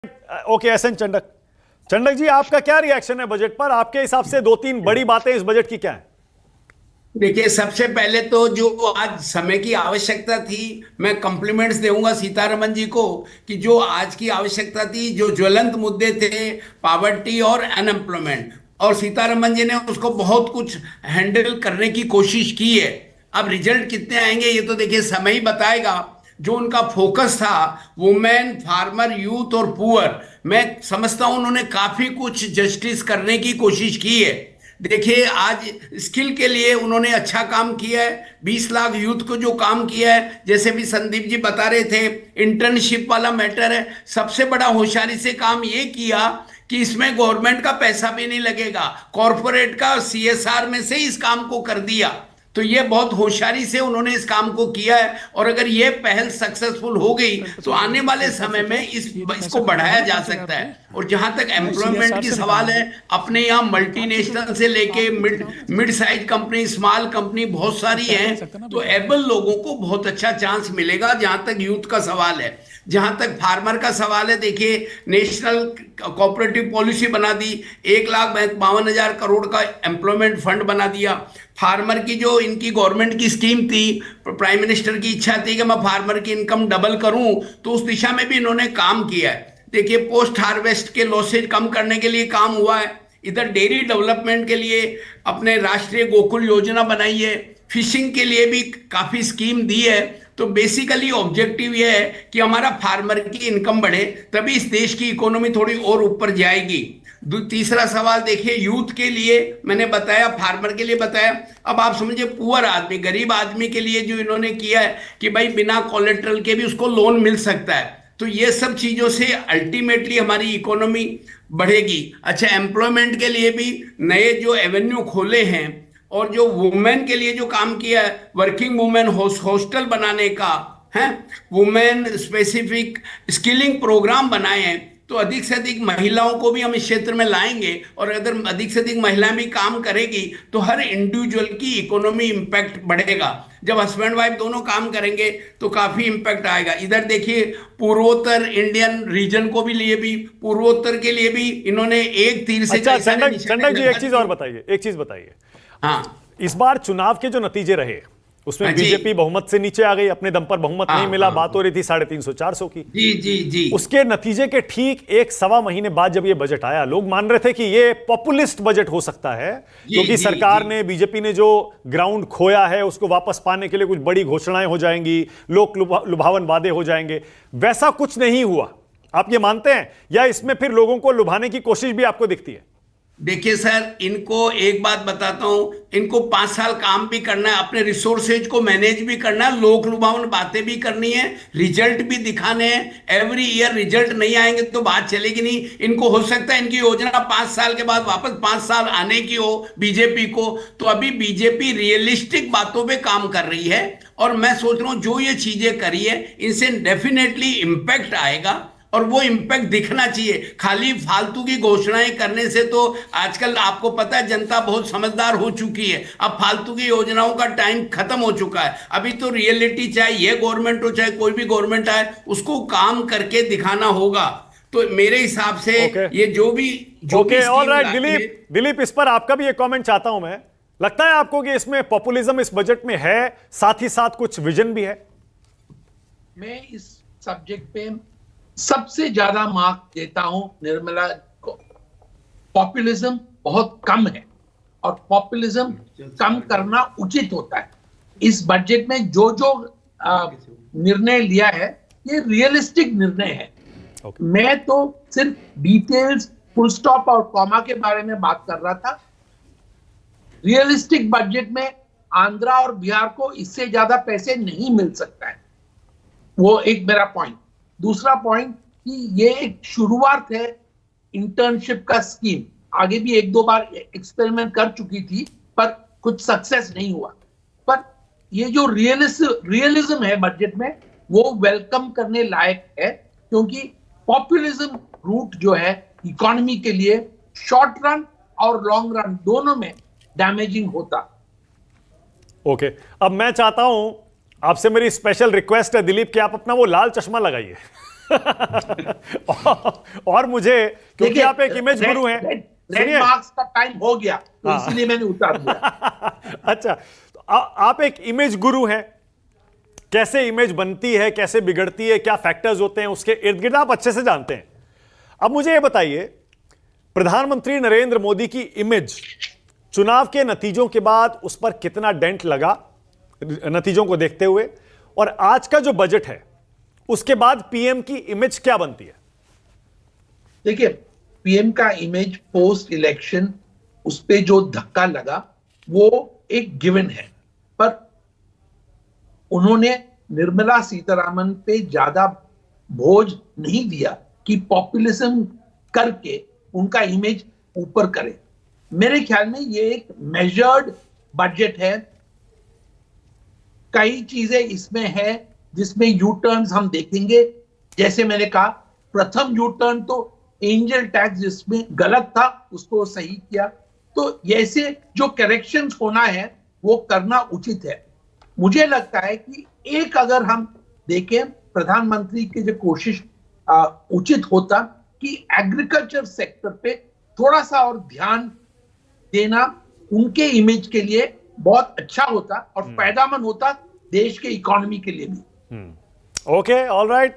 Okay, S N Chandak. Chandak ji, आपका क्या reaction है बजट पर? आपके हिसाब से दो तीन बड़ी बातें इस बजट की क्या है? देखिए, सबसे पहले तो जो आज समय की आवश्यकता थी, मैं कॉम्प्लीमेंट्स दूंगा सीतारमन जी को कि जो आज की आवश्यकता थी, जो ज्वलंत मुद्दे थे, पावर्टी और अनएम्प्लॉयमेंट, और सीतारमन जी ने उसको बहुत कुछ हैंडल करने की कोशिश की है। अब रिजल्ट कितने आएंगे ये तो देखिए समय ही बताएगा। जो उनका फोकस था, वुमेन, फार्मर, यूथ और पुअर, मैं समझता हूं उन्होंने काफी कुछ जस्टिस करने की कोशिश की है। देखिए, आज स्किल के लिए उन्होंने अच्छा काम किया है। 20 लाख यूथ को जो काम किया है, जैसे भी संदीप जी बता रहे थे, इंटर्नशिप वाला मैटर है। सबसे बड़ा होशियारी से काम ये किया कि इसमें गवर्नमेंट का पैसा भी नहीं लगेगा, कॉरपोरेट का सीएसआर में से इस काम को कर दिया। तो ये बहुत होशियारी से उन्होंने इस काम को किया है, और अगर ये पहल सक्सेसफुल हो गई तो आने वाले समय में इसको बढ़ाया जा सकता है। और जहां तक एम्प्लॉयमेंट की सवाल है, अपने यहाँ मल्टीनेशनल से लेके mid mid size company, small company बहुत सारी हैं, तो एबल लोगों को बहुत अच्छा चांस मिलेगा। जहां तक यूथ का सवाल है, जहां तक फार्मर का सवाल है, देखिए, नेशनल कोऑपरेटिव पॉलिसी बना दी, 1,52,000 करोड़ का एम्प्लॉयमेंट फंड बना दिया। फार्मर की जो इनकी गवर्नमेंट की स्कीम थी, प्राइम मिनिस्टर की इच्छा थी कि मैं फार्मर की इनकम डबल करूं, तो उस दिशा में भी इन्होंने काम किया है। देखिए, पोस्ट हार्वेस्ट के लॉसेज कम करने के लिए काम हुआ है। इधर डेयरी डेवलपमेंट के लिए अपने राष्ट्रीय गोकुल योजना बनाई है। फिशिंग के लिए भी काफी स्कीम दी है। तो बेसिकली ऑब्जेक्टिव यह है कि हमारा फार्मर की इनकम बढ़े, तभी इस देश की इकोनॉमी थोड़ी और ऊपर जाएगी। तीसरा सवाल देखिए, यूथ के लिए मैंने बताया, फार्मर के लिए बताया। अब आप समझिए, पुअर आदमी, गरीब आदमी के लिए जो इन्होंने किया है कि भाई बिना कोलेट्रल के भी उसको लोन मिल सकता है। तो ये सब चीजों से अल्टीमेटली हमारी इकोनॉमी बढ़ेगी। अच्छा, एम्प्लॉयमेंट के लिए भी नए जो एवेन्यू खोले हैं, और जो वुमेन के लिए जो काम किया है, वर्किंग वुमेन हॉस्टल बनाने का है, वुमेन स्पेसिफिक स्किलिंग प्रोग्राम बनाए हैं, तो अधिक से अधिक महिलाओं को भी हम इस क्षेत्र में लाएंगे। और अगर अधिक से अधिक महिलाएं भी काम करेगी तो हर इंडिविजुअल की इकोनॉमी इंपैक्ट बढ़ेगा। जब हस्बैंड वाइफ दोनों काम करेंगे तो काफी इंपैक्ट आएगा। इधर देखिए, पूर्वोत्तर इंडियन रीजन को भी लिए भी, पूर्वोत्तर के लिए भी इन्होंने एक तीर से अच्छा, कई सारे चंडक निशाने चंडक जी, एक लगा चीज और दिए। बताइए, एक चीज बताइए। हाँ। इस बार चुनाव के जो नतीजे रहे, उसमें हाँ जी। बीजेपी बहुमत से नीचे आ गई, अपने दम पर बहुमत हाँ नहीं मिला। हाँ बात हाँ। हो रही थी 350-400 की। जी जी जी। उसके नतीजे के ठीक एक सवा महीने बाद जब ये बजट आया, लोग मान रहे थे कि ये पॉपुलिस्ट बजट हो सकता है, जी क्योंकि जी जी। सरकार ने, बीजेपी ने जो ग्राउंड खोया है उसको वापस पाने के लिए कुछ बड़ी घोषणाएं हो जाएंगी, लोक लुभावन वादे हो जाएंगे। वैसा कुछ नहीं हुआ। आप ये मानते हैं, या इसमें फिर लोगों को लुभाने की कोशिश भी आपको दिखती है? देखिए सर, इनको एक बात बताता हूं, इनको 5 साल काम भी करना है, अपने रिसोर्सेज को मैनेज भी करना है, लोक लुभावन बातें भी करनी है, रिजल्ट भी दिखाने हैं। एवरी ईयर रिजल्ट नहीं आएंगे तो बात चलेगी नहीं। इनको हो सकता है इनकी योजना 5 साल के बाद वापस 5 साल आने की हो बीजेपी को। तो अभी बीजेपी रियलिस्टिक बातों पे काम कर रही है, और मैं सोच रहा हूं जो ये चीजें करी है, इनसे डेफिनेटली इंपैक्ट आएगा, और वो इम्पैक्ट दिखना चाहिए। खाली फालतू की घोषणाएं करने से तो आजकल आपको पता है जनता बहुत समझदार हो चुकी है। अब फालतू की योजनाओं का टाइम खत्म हो चुका है। अभी तो रियलिटी, चाहे ये गवर्नमेंट हो चाहे कोई भी गवर्नमेंट आए, उसको काम करके दिखाना होगा। तो मेरे हिसाब से ओके, ये जो भी ओके, ऑल स्कीम राइट। लाई है। दिलीप, दिलीप, इस पर आपका भी एक कमेंट चाहता हूं मैं। लगता है आपको कि इसमें पॉपुलिज्म इस बजट में है, साथ ही साथ कुछ विजन भी है? मैं इस सब्जेक्ट पे सबसे ज्यादा मार्क देता हूं निर्मला को। पॉपुलिज्म बहुत कम है, और पॉपुलिज्म कम करना उचित होता है। इस बजट में जो जो निर्णय लिया है, ये रियलिस्टिक निर्णय है। Okay. मैं तो सिर्फ डिटेल्स, फुल स्टॉप और कॉमा के बारे में बात कर रहा था। रियलिस्टिक बजट में आंध्रा और बिहार को इससे ज्यादा पैसे नहीं मिल सकता है। वो एक मेरा पॉइंट। दूसरा पॉइंट कि ये एक शुरुआत है इंटर्नशिप का स्कीम। आगे भी एक दो बार एक्सपेरिमेंट कर चुकी थी, पर कुछ सक्सेस नहीं हुआ। पर ये जो रियलिज्म है बजट में, वो वेलकम करने लायक है, क्योंकि पॉपुलिज्म रूट जो है इकोनॉमी के लिए शॉर्ट रन और लॉन्ग रन दोनों में डैमेजिंग होता। ओके, अब मैं चाहता हूं, आपसे मेरी स्पेशल रिक्वेस्ट है दिलीप, कि आप अपना वो लाल चश्मा लगाइए। और मुझे, क्योंकि देखिए, आप एक इमेज गुरु हैं, रेड सुनिए। मार्क्स का टाइम हो गया तो हाँ। इसीलिए मैंने उतार दिया। अच्छा, तो आप एक इमेज गुरु हैं, कैसे इमेज बनती है, कैसे बिगड़ती है, क्या फैक्टर्स होते हैं, उसके इर्द गिर्द आप अच्छे से जानते हैं। अब मुझे यह बताइए, प्रधानमंत्री नरेंद्र मोदी की इमेज चुनाव के नतीजों के बाद उस पर कितना डेंट लगा नतीजों को देखते हुए, और आज का जो बजट है उसके बाद पीएम की इमेज क्या बनती है? देखिए, पीएम का इमेज पोस्ट इलेक्शन उस पे जो धक्का लगा वो एक गिवन है, पर उन्होंने निर्मला सीतारामन पे ज्यादा बोझ नहीं दिया कि पॉपुलिज्म करके उनका इमेज ऊपर करे। मेरे ख्याल में ये एक मेजर्ड बजट है। कई चीजें इसमें है जिसमें यू टर्न्स हम देखेंगे। जैसे मैंने कहा, प्रथम यू टर्न तो एंजल टैक्स जिसमें गलत था उसको सही किया। तो ऐसे जो करेक्शंस होना है वो करना उचित है। मुझे लगता है कि एक अगर हम देखें, प्रधानमंत्री की जो कोशिश उचित होता कि एग्रीकल्चर सेक्टर पे थोड़ा सा और ध्यान देना उनके इमेज के लिए बहुत अच्छा होता और फायदेमंद होता देश के इकोनॉमी के लिए भी। Okay, all right.